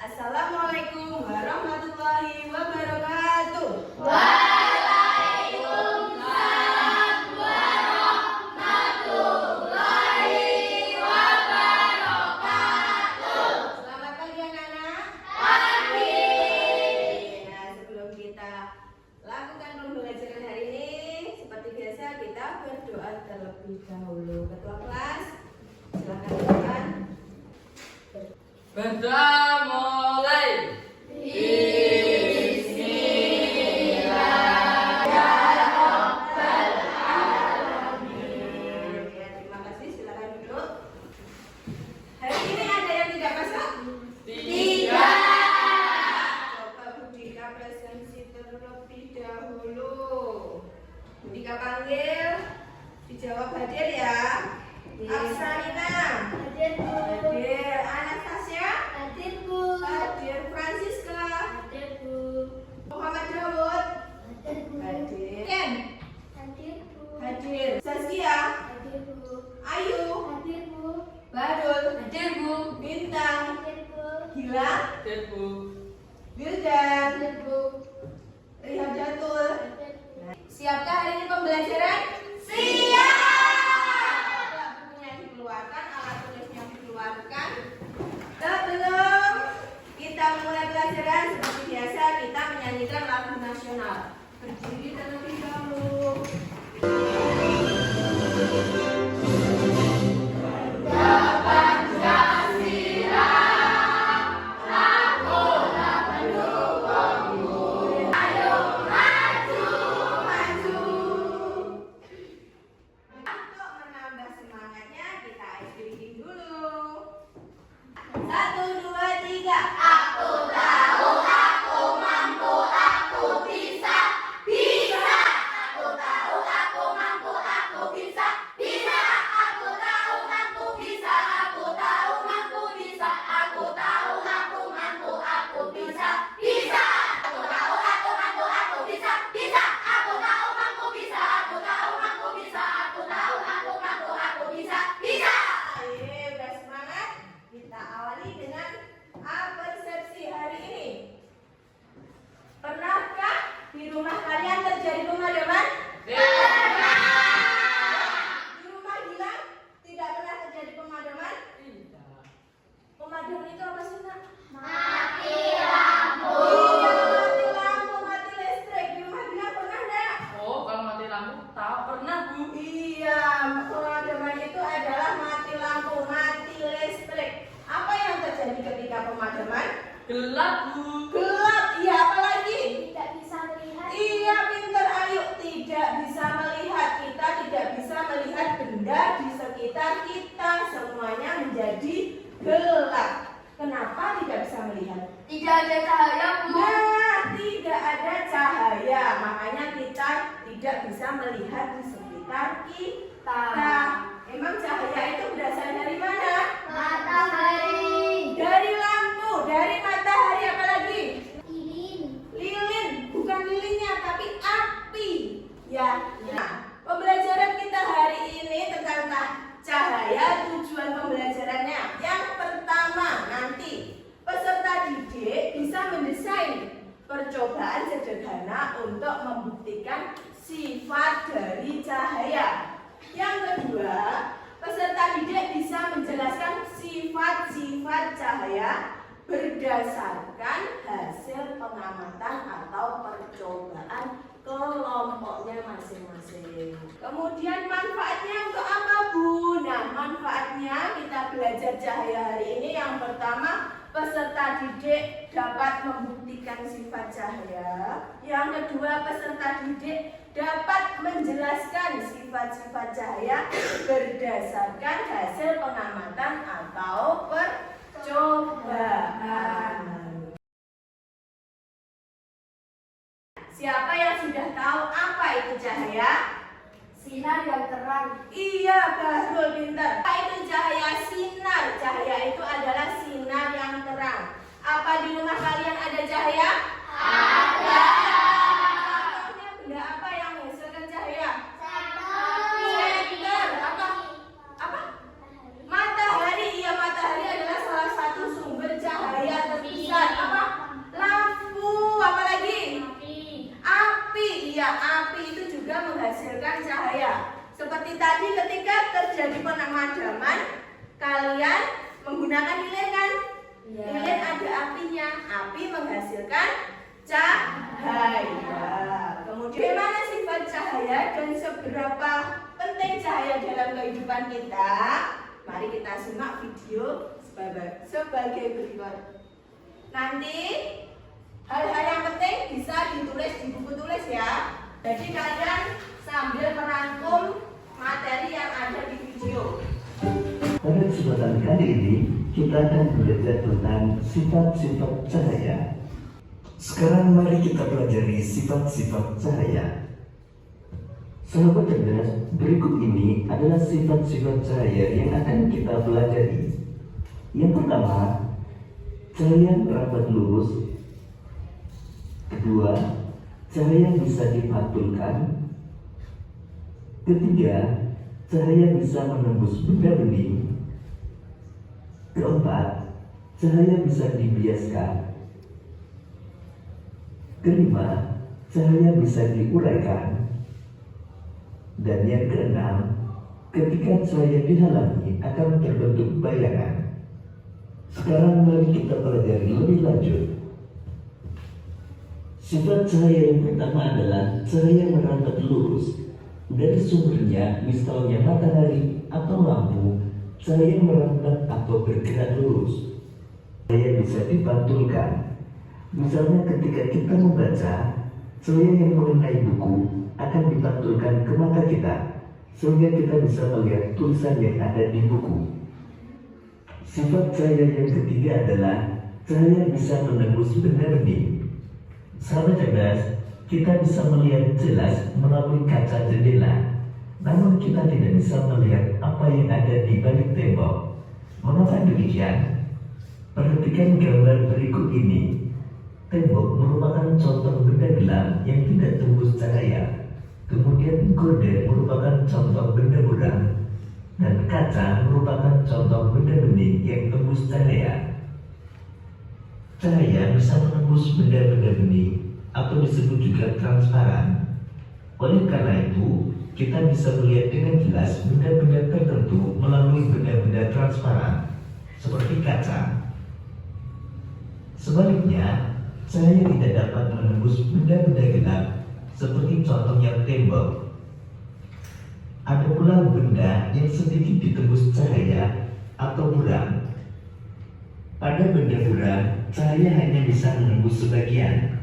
Assalamualaikum warahmatullahi wabarakatuh. Waalaikumsalam warahmatullahi wabarakatuh. Selamat pagi anak-anak. Pagi. Nah, sebelum kita lakukan pembelajaran hari ini, seperti biasa kita berdoa terlebih dahulu. Ketua kelas, silakan doakan. Berdoa mulai. Ya, terima kasih, silakan duduk. Hari ini ada yang tidak masak? Tidak. Coba Bu Dika presensi terlebih dahulu. Bu Dika panggil, dijawab hadir ya. Aksanina Hadir, Bu. hadir, Anastasia Hadir, Bu. hadir, Francisca Hadir, Bu. Muhammad Dawud Hadir, Bu. hadir, Ken Hadir, Bu. hadir, Saskia, Hadir, Bu. Ayu, Hadir, Bu. Badul, Hadir, Bu. Bintang, Hadir, Bu. Gilang, Hadir, Bu. Wildan, Hadir, Bu. Rihadatul. Hadir, Bu. Siapkah hari ini pembelajaran? Siap. Ada bukunya dikeluarkan, alat tulisnya dikeluarkan. Sebelum kita memulai pelajaran, seperti biasa kita menyanyikan lagu nasional. Berdiri terlebih dahulu. Maju. Untuk menambah semangatnya, kita ice breaking dulu. 1, 2, 3. Aku tahu, aku mampu, aku bisa, bisa. Aku tahu, aku mampu, aku bisa, bisa. Aku tahu, aku bisa, aku tahu, mampu, bisa. Aku tahu, aku mampu, aku bisa, bisa. Aku tahu, aku mampu, aku bisa, bisa. Aku tahu, mampu, bisa. Aku tahu, mampu, bisa. Aku tahu, aku mampu, aku bisa, bisa. Ayo, udah semangat? Kita awali dengan persepsi hari ini. Pernahkah di rumah kalian terjadi pemadaman? Di rumah Gilang tidak pernah terjadi pemadaman? Pemadaman itu apa sih, Nak? Mati lampu. Iya, mati lampu, mati listrik. Di rumah Gilang pernah enggak? Oh, kalau mati lampu tahu pernah, Bu. Iya, pemadaman itu adalah mati lampu, mati listrik. Apa yang terjadi ketika pemadaman? Gelap, Bu. Gelap, iya, apalagi? Tidak bisa melihat. Iya, pinter, ayo. Tidak bisa melihat, kita tidak bisa melihat benda di sekitar kita. Semuanya menjadi gelap. Kenapa tidak bisa melihat? Tidak ada cahaya, Bu. Nah, tidak ada cahaya, makanya kita tidak bisa melihat di sekitar kita. Emang cahaya itu berasal dari mana? Matahari. Dari lampu, dari matahari, apalagi? Lilin. Lilin, bukan lilinnya tapi api. Ya. Nah, pembelajaran kita hari ini tentang cahaya, tujuan pembelajarannya. Yang pertama, nanti peserta didik bisa mendesain percobaan sederhana untuk membuktikan sifat dari cahaya. Yang kedua, peserta didik bisa menjelaskan sifat-sifat cahaya berdasarkan hasil pengamatan atau percobaan kelompoknya masing-masing. Kemudian manfaatnya untuk apa, Bu? Nah, manfaatnya kita belajar cahaya hari ini. Yang pertama, peserta didik dapat membuktikan sifat cahaya. Yang kedua, peserta didik dapat menjelaskan sifat-sifat cahaya berdasarkan hasil pengamatan atau percobaan. Siapa yang sudah tahu apa itu cahaya? Sinar yang terang. Iya, Bahrul pintar. Apa itu cahaya? Sinar. Cahaya itu adalah sinar yang terang. Apa di rumah kalian ada cahaya? Ada. Contohnya benda apa yang menghasilkan cahaya? Matahari. Senter. Apa? Matahari. Iya, matahari adalah salah satu sumber cahaya terbesar. pemadaman kalian menggunakan lilin kan? Lilin ada apinya, api menghasilkan cahaya. Kemudian bagaimana sifat cahaya dan seberapa penting cahaya dalam kehidupan kita? Mari kita simak video sebagai berikut. Nanti hal-hal yang penting bisa ditulis di buku tulis ya. Jadi kalian sambil merangkum materi yang ada di video. Pada kesempatan kali ini kita akan belajar tentang sifat-sifat cahaya. Sekarang mari kita pelajari sifat-sifat cahaya. Sahabat cerdas, berikut ini adalah sifat-sifat cahaya yang akan kita pelajari. Yang pertama, cahaya merambat lurus. Kedua, cahaya bisa dipantulkan. Ketiga, cahaya bisa menembus benda bening. Keempat, cahaya bisa dibiaskan. Kelima, cahaya bisa diuraikan. Dan yang keenam, ketika cahaya dihalangi akan terbentuk bayangan. Sekarang mari kita pelajari lebih lanjut. Sifat cahaya yang pertama adalah cahaya merambat lurus. Dari sumbernya, misalnya matahari atau lampu, cahaya merambat atau bergerak lurus. Cahaya bisa dipantulkan. Misalnya ketika kita membaca, cahaya yang mengenai buku akan dipantulkan ke mata kita, sehingga kita bisa melihat tulisan yang ada di buku. Sifat cahaya yang ketiga adalah cahaya bisa menembus benda bening. Sahabat cerdas, kita bisa melihat jelas melalui kaca jendela, namun kita tidak bisa melihat apa yang ada di balik tembok. Mengapa demikian? Perhatikan gambar berikut ini. Tembok merupakan contoh benda gelap yang tidak tembus cahaya. Kemudian gorden merupakan contoh benda buram. Dan kaca merupakan contoh benda bening yang tembus cahaya. Cahaya bisa menembus benda-benda bening atau disebut juga transparan. Oleh karena itu, kita bisa melihat dengan jelas benda-benda tertentu melalui benda-benda transparan, seperti kaca. Sebaliknya, cahaya tidak dapat menembus benda-benda gelap, seperti contohnya tembok. Ada pula benda yang sedikit ditembus cahaya atau buram. Pada benda buram, cahaya hanya bisa menembus sebagian.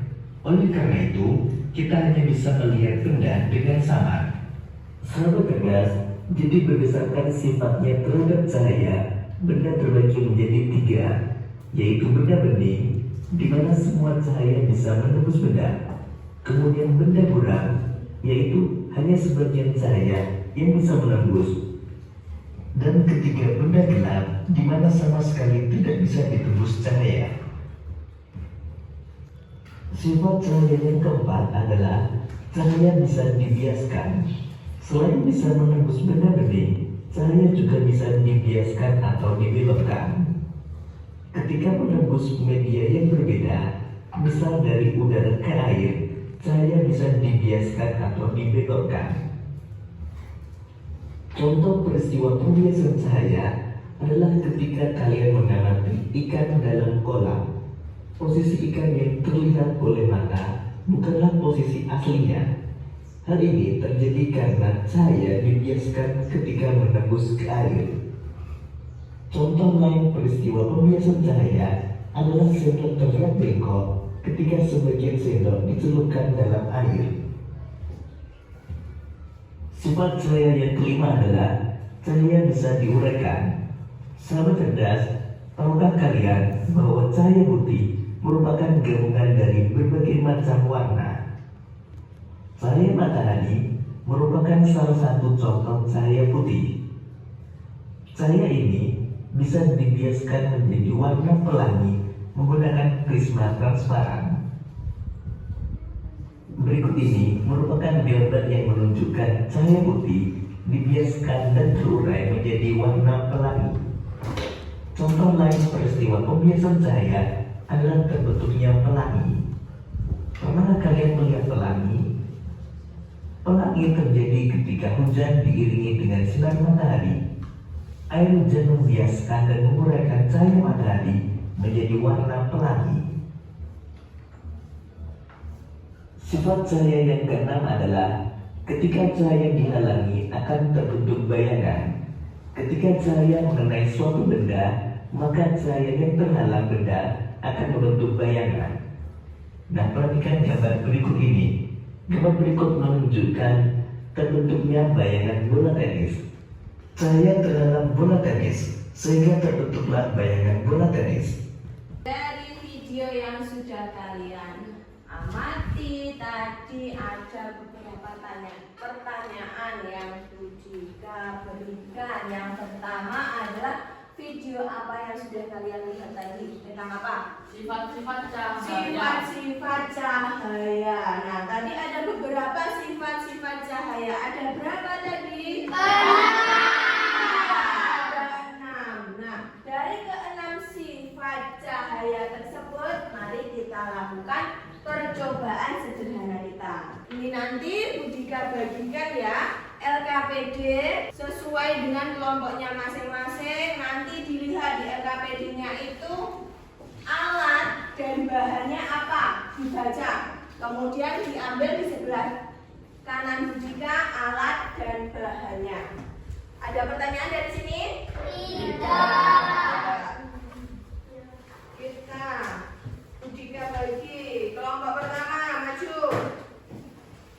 Oleh karena itu, kita hanya bisa melihat benda dengan samar. Sahabat cerdas, jadi berdasarkan sifatnya terhadap cahaya, benda terbagi menjadi tiga, yaitu benda bening, di mana semua cahaya bisa menembus benda. Kemudian benda buram, yaitu hanya sebagian cahaya yang bisa menembus. Dan ketiga benda gelap, di mana sama sekali tidak bisa ditembus cahaya. Sifat cahaya yang keempat adalah cahaya bisa dibiaskan. Selain bisa menembus benda bening, cahaya juga bisa dibiaskan atau dibelokkan. Ketika menembus media yang berbeda, misal dari udara ke air, cahaya bisa dibiaskan atau dibelokkan. Contoh peristiwa pembiasan cahaya adalah ketika kalian mengamati ikan dalam kolam. Posisi ikan yang terlihat oleh mata bukanlah posisi aslinya. Hal ini terjadi karena cahaya dibiaskan ketika menembus ke air. Contoh lain peristiwa pembiasan cahaya adalah sendok terlihat bengkok ketika sebagian sendok dicelupkan dalam air. Sifat cahaya yang kelima adalah cahaya bisa diuraikan. Sahabat cerdas, tahukah kalian bahwa cahaya putih merupakan gabungan dari berbagai macam warna? Cahaya matahari merupakan salah satu contoh cahaya putih. Cahaya ini bisa dibiaskan menjadi warna pelangi menggunakan prisma transparan. Berikut ini merupakan gambar yang menunjukkan cahaya putih dibiaskan dan terurai menjadi warna pelangi. Contoh lain peristiwa pembiasan cahaya adalah terbentuknya pelangi. Pernah kalian melihat pelangi? Pelangi terjadi ketika hujan diiringi dengan sinar matahari. Air hujan membiaskan dan menguraikan cahaya matahari menjadi warna pelangi. Sifat cahaya yang keenam adalah ketika cahaya dihalangi akan terbentuk bayangan. Ketika cahaya mengenai suatu benda, maka cahaya yang terhalang benda akan membentuk bayangan. Nah, perhatikan gambar berikut ini. Gambar berikut menunjukkan terbentuknya bayangan bola tenis. Cahaya terhalang bola tenis, sehingga terbentuklah bayangan bola tenis. Dari video yang sudah kalian amati tadi ada beberapa pertanyaan yang Budika berikan. Yang pertama adalah video apa yang sudah kalian lihat tadi tentang apa? Sifat-sifat cahaya. Sifat-sifat cahaya. Nah, tadi ada beberapa sifat-sifat cahaya. Ada berapa tadi? Ada 6. Nah, dari ke-6 sifat cahaya tersebut, mari kita lakukan percobaan sederhana kita. Ini nanti Budika bagikan ya, LKPD sesuai dengan kelompoknya masing-masing. Nanti dilihat di LKPD-nya itu alat dan bahannya apa, dibaca. Kemudian diambil di sebelah kanan Budika alat dan bahannya. Ada pertanyaan dari sini? Kita Budika bagi kelompok pertama, maju.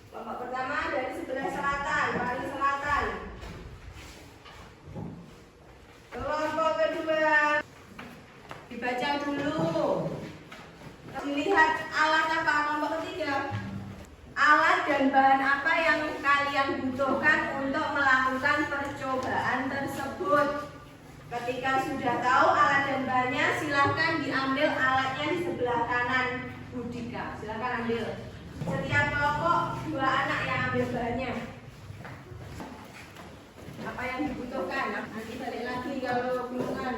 Kelompok pertama dari sebelah selatan, paling selatan. Kelompok kedua dibaca dulu. Dilihat alat apa kelompok ketiga. Alat dan bahan apa yang kalian butuhkan untuk melakukan percobaan tersebut. Ketika sudah tahu alat dan bahannya, silahkan diambil alatnya di sebelah kanan Budika. Silahkan ambil. Setiap kelompok 2 anak yang ambil bahannya. Apa yang dibutuhkan? Nanti balik lagi kalau bingungan.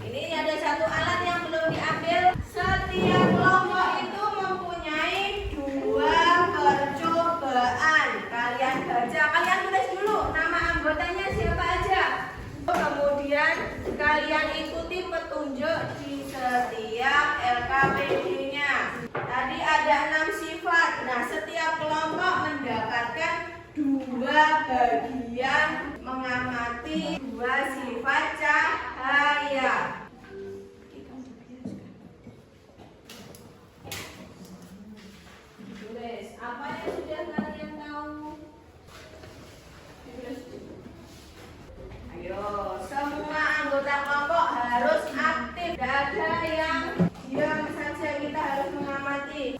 Ini ada satu alat yang belum diambil. Setiap kelompok itu mempunyai 2 percobaan. Kalian baca, kalian tulis dulu nama anggotanya siapa aja. Kemudian kalian ikuti petunjuk di setiap LKPD-nya. Tadi ada 6 sifat. Nah, setiap kelompok mendapatkan 2 bagian mengamati 2 sifat cahaya. Tulis apa yang sudah kalian tahu. Ayo, semua anggota kelompok harus aktif. Tidak ada yang diam saja, kita harus mengamati.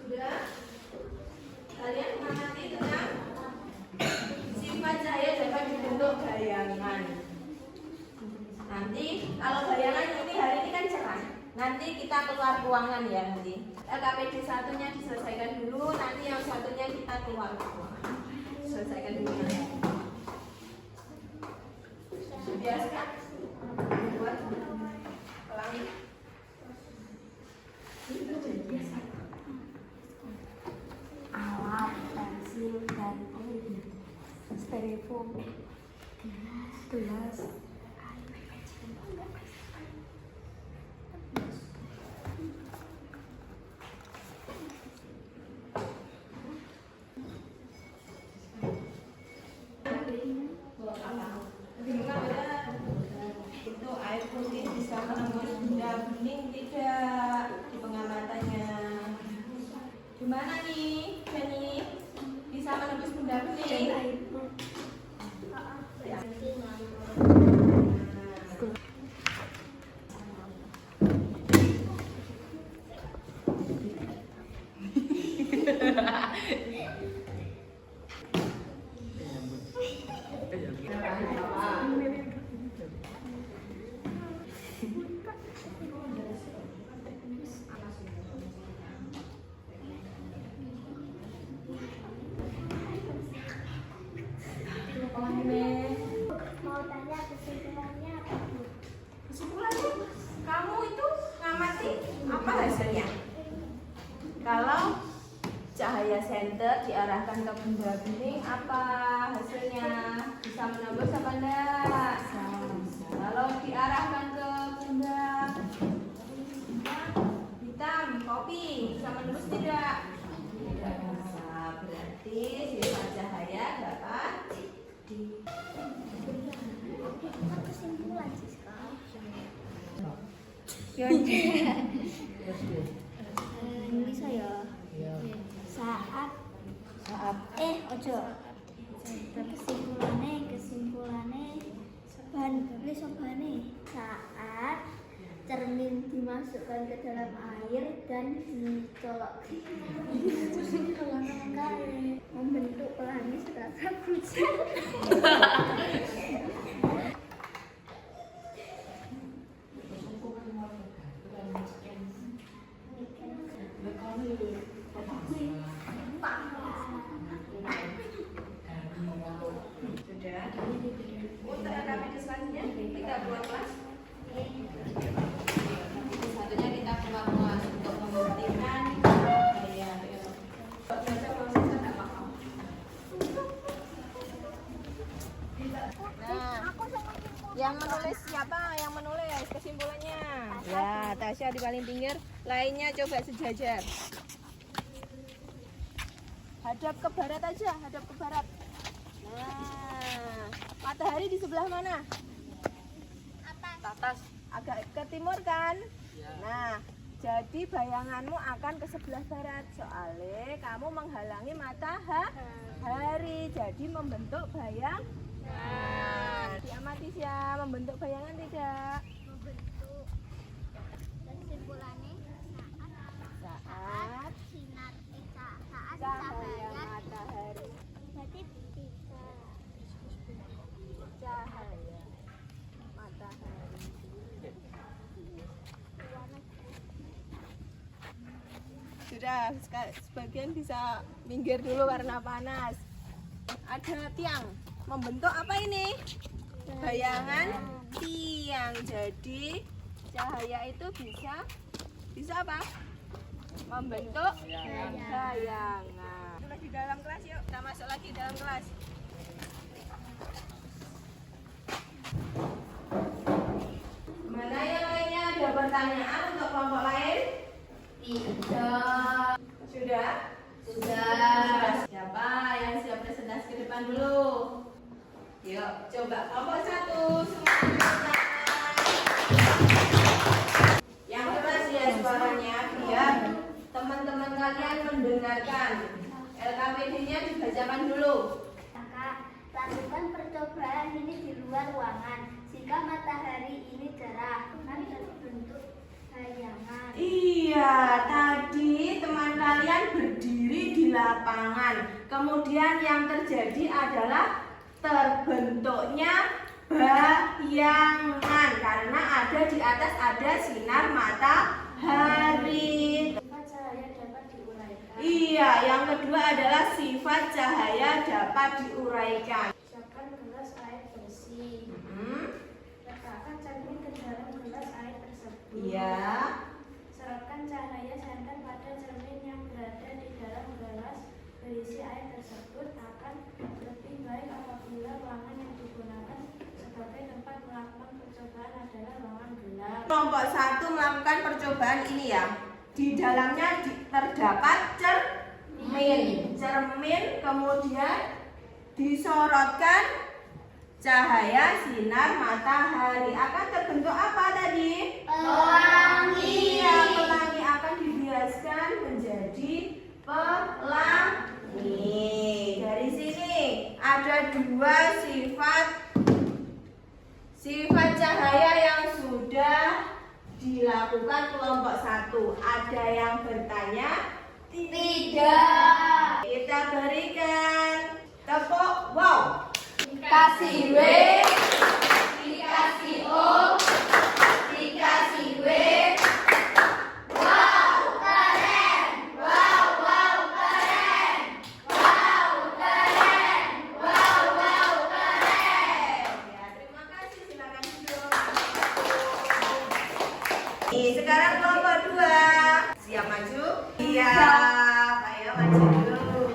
Sudah? Kalian mengamati tentang sifat cahaya dapat dibentuk bayangan. Nanti kalau bayangan ini hari ini kan cerah. Nanti kita keluar ruangan ya nanti. LKPD satunya diselesaikan dulu, nanti yang satunya kita keluar ruangan. Selesaikan dulu ya. Biasakan buat pelangi. Alat, pensil, dan styrofoam, gelas. Bingungan beda. Peter diarahkan ke benda bening, apa hasilnya? Bisa menembus apa enggak? Kalau diarahkan ke benda hitam, kopi, bisa menembus tidak? Tidak bisa. Berarti sifat cahaya dapat Kesimpulan sih sekarang. Bisa ya. Saat ojo. Kesimpulannya sobane saat cermin dimasukkan ke dalam air dan dicolok membentuk pelangi serasa hujan. sudah. Untuk aktivitas selanjutnya kita buat kelas. Satunya kita keluar kelas untuk membuktikan cahaya. Baca proses tidak paham. Nah, yang menulis siapa? Yang menulis kesimpulannya? Ya, Tasya di paling pinggir. Lainnya coba sejajar. Hadap ke barat aja, hadap ke barat. Nah, matahari di sebelah mana? Atas. Agak ke timur kan? Nah, jadi bayanganmu akan ke sebelah barat. Soalnya kamu menghalangi matahari. Jadi membentuk bayang. Nah, diamati ya, membentuk bayangan tidak? Membentuk. Kesimpulannya saat sinar saat Cahaya cahaya matahari. berarti bisa Cahaya matahari. Sudah, sebagian bisa minggir dulu karena panas. Ada tiang. Membentuk apa ini? Bayangan tiang. Jadi cahaya itu bisa apa? Membentuk bayangan. Sudah di dalam kelas, yuk. Kita masuk lagi dalam kelas. Mana yang lainnya ada pertanyaan untuk kelompok lain? tidak. Sudah? Siapa yang siap presentasi ke depan dulu? Yuk, coba kelompok 1 semuanya. Yang keras ya suaranya biar teman-teman kalian mendengarkan. LKPD-nya dibacakan dulu. Maka lakukan percobaan ini di luar ruangan. Jika matahari ini cerah, akan terbentuk bayangan. Iya, tadi teman kalian berdiri di lapangan. Kemudian yang terjadi adalah terbentuknya bayangan karena ada di atas ada sinar matahari. Sifat cahaya dapat diuraikan. Iya, yang kedua adalah sifat cahaya dapat diuraikan. Siapkan gelas air bersih. Letakkan cermin ke dalam gelas air tersebut. Iya. Serapkan cahaya santan pada cermin yang berada di dalam gelas berisi air tersebut akan lebih baik apabila ruangan yang digunakan sebagai tempat melakukan percobaan adalah ruangan gelap. Kelompok 1 melakukan percobaan ini ya. Di dalamnya terdapat cermin, kemudian disorotkan cahaya sinar matahari. Akan terbentuk apa tadi? Pelangi. Iya, pelangi akan dibiaskan menjadi pelangi. Dari sini ada dua sifat cahaya yang sudah dilakukan kelompok 1. Ada yang bertanya? Tidak. Kita berikan tepuk wow. Dikasih W, dikasih O, dikasih W. Wow, keren. Wow, wow, keren. Wow, keren. Wow, wow, keren. Ya, terima kasih. Silakan duduk. Sekarang kelompok 2. Siap maju? Iya. Ayo maju dulu.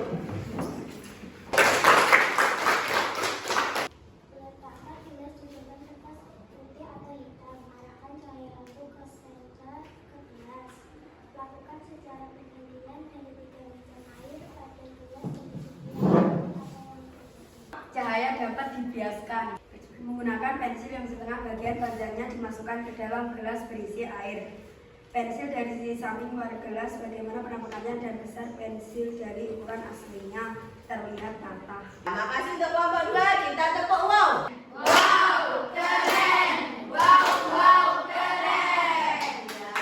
Cahaya dapat dibiaskan menggunakan pensil yang setengah bagian panjangnya dimasukkan ke dalam gelas berisi air. Pensil dari sisi samping luar gelas bagaimana penampakannya dan besar pensil dari ukuran aslinya terlihat patah. Terima kasih untuk kelompok 2, kita tepuk wow. Wow, keren. Wow, wow, keren. Terima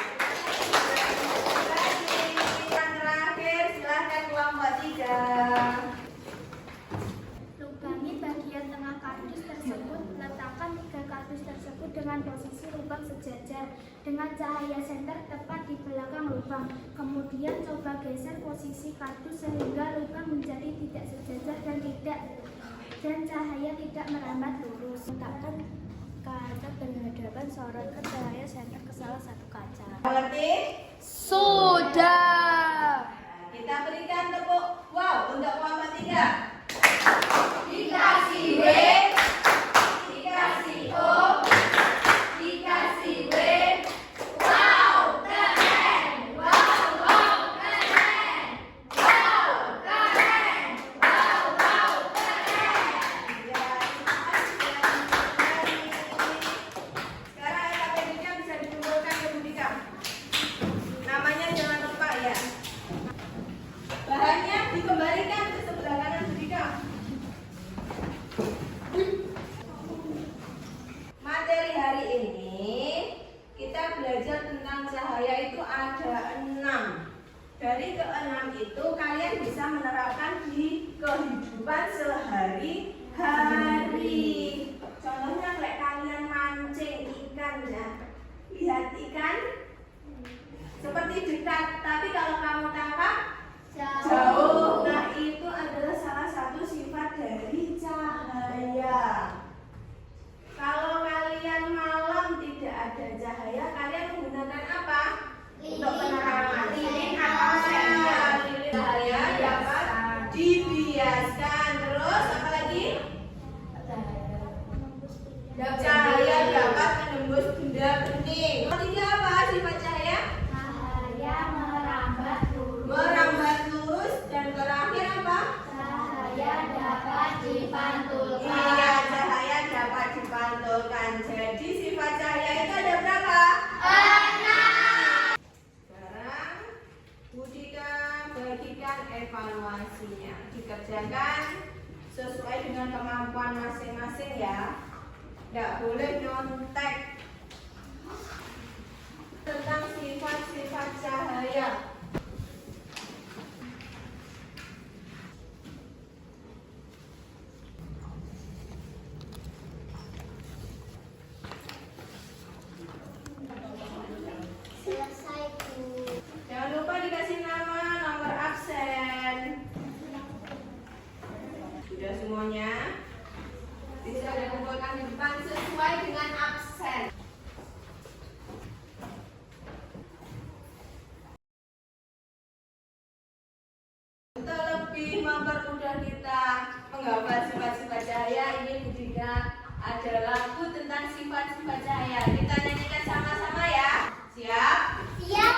kasih. Yang terakhir silahkan kelompok 3. Lubangi bagian tengah kardus tersebut, letakkan 3 kardus tersebut dengan posisi lubang sejajar dengan cahaya senter tepat di belakang lubang. Kemudian coba geser posisi kardus sehingga lubang menjadi tidak sejajar dan cahaya tidak merambat lurus. Letakkan kaca berhadapan, sorotkan cahaya senter ke salah satu kaca. Mengerti? Sudah. Kita berikan tepuk wow untuk kelompok 3. Dikasih W, dikasih O, dikasih W. Wow, keren. Wow, wow, keren. Wow, keren. Wow, wow, keren. Ya, sekarang LKPD-nya bisa dikumpulkan ke Budika. Namanya jangan lupa ya. Bahannya dikembalikan ke sebelah kanan Budika. Materi hari ini kita belajar tentang cahaya itu ada 6. Dari ke-6 itu kalian bisa menerapkan di kehidupan sehari-hari. Contohnya kayak kalian mancing ikan ya. Lihat ikan seperti dekat, tapi kalau kamu tangkap jauh. Nah, itu adalah salah satu sifat dari cahaya. Kalau kalian malam tidak ada cahaya, kalian menggunakan apa? Untuk penerangan. Lilin apa saja? Lilin cahaya dapat dibiaskan. Terus apa lagi? Cahaya dapat menembus benda bening. Ketiga apa sifat cahaya? Cahaya merambat lurus. Merambat lurus. Dan terakhir apa? Cahaya dapat dipantulkan. Iya, cahaya dapat dipantulkan. Jadi sifat cahaya itu ada berapa? 6. Sekarang Budika bagikan evaluasinya. Dikerjakan sesuai dengan kemampuan masing-masing ya. Tidak boleh nyontek. Tentang sifat-sifat cahaya. Selesai, Bu. Jangan lupa dikasih nama, nomor absen. Sudah semuanya? Bisa dikumpulkan di depan sesuai dengan absen. Untuk lebih mempermudah kita menghafal sifat-sifat cahaya, ini Budika ada lagu tentang sifat-sifat cahaya. Kita nyanyikan sama-sama ya. Siap? Siap.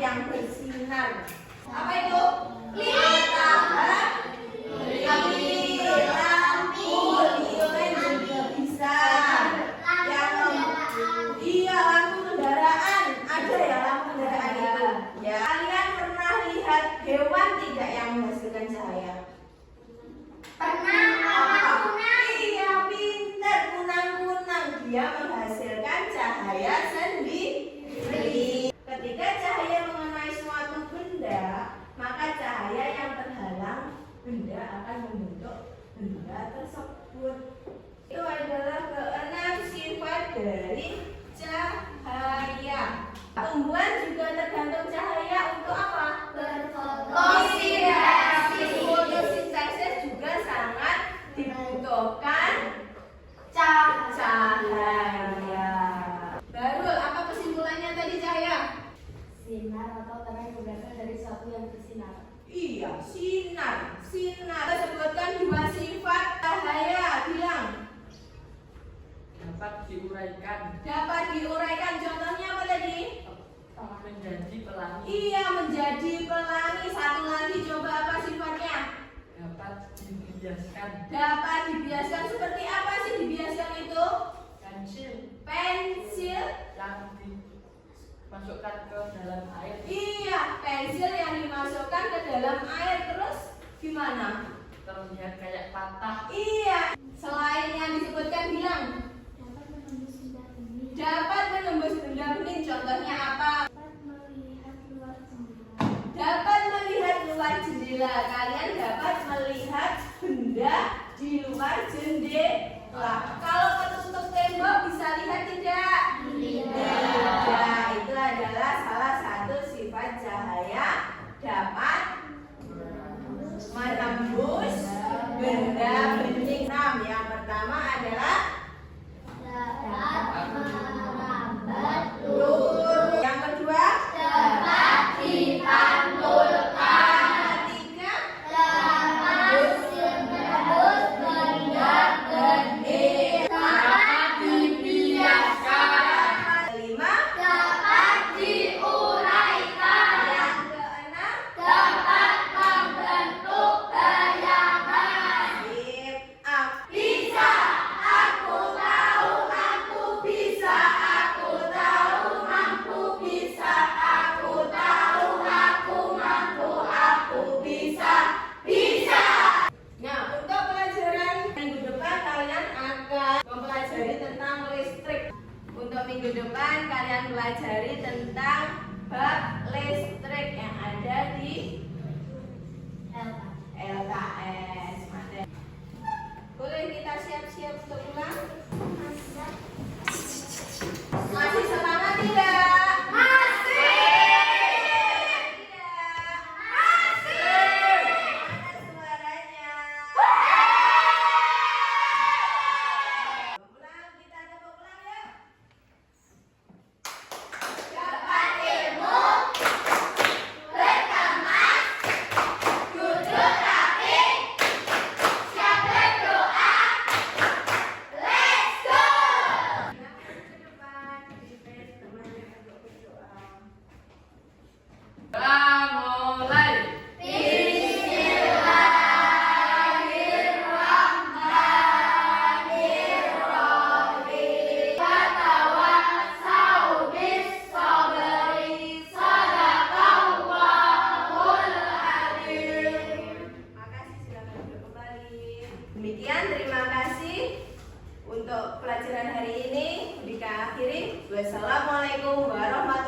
yang bersinar. Apa itu? Matahari. dia menghasilkan cahaya sendiri. Ketika cahaya mengenai suatu benda, maka cahaya yang terhalang benda akan membentuk benda tersebut. Itu adalah keenam sifat dari cahaya. Tumbuhan juga tergantung cahaya untuk apa? Berfotosintesis. Fotosintesis juga sangat dibutuhkan cahaya. Barul, apa kesimpulannya tadi cahaya? Sinar atau terang yang berasal dari sesuatu yang bersinar. Iya, sinar. Sinar. Kita sebutkan dua sifat cahaya. Bilang. Dapat diuraikan. Dapat diuraikan. Contohnya apa tadi? Menjadi pelangi. Iya, menjadi pelangi. Satu lagi, coba apa sifatnya? Dapat dibiaskan. Dapat dibiaskan. Seperti apa sih dibiaskan itu? Pensil Pensil. yang dimasukkan ke dalam air. Iya, pensil yang dimasukkan ke dalam air. Terus gimana? Terlihat kayak patah. Iya. Selain yang disebutkan bilang. Dapat menembus benda bening. Dapat menembus benda bening. Contohnya apa? Dapat melihat luar jendela. Dapat melihat luar jendela. Kalian dapat melihat benda di luar jendela. Kalau ketutup tembok bisa lihat tidak? Tidak. Itu adalah salah satu sifat cahaya, dapat menembus benda bening. Yang pertama adalah Dapat merambat lurus. Yang kedua, dapat dipantulkan. ketiga, Dapat menembus benda bening. Dapat dibiaskan. kelima, Dapat diuraikan. yang keenam, Dapat membentuk bayangan. sip up. Bisa, aku tahu mampu. Bisa, aku tahu mampu. Bisa, aku tahu aku mampu. Aku bisa, bisa. Nah, untuk pelajaran minggu depan kalian akan mempelajari tentang listrik. Untuk minggu depan kalian pelajari tentang bab listrik yang ada di LKS. Boleh kita siap-siap untuk pulang? Masih semangat tidak? Dapat ilmu, berteman, duduk rapi, siap berdoa. Let's go! Mulai. Bismillahirrahmanirrahim. Watawassaw bis-sabri. Shadaqallahul adzim. Makasih, silakan duduk kembali. Demikian, terima kasih untuk pelajaran hari ini. Dika akhiri. Wassalamualaikum warahmatullahi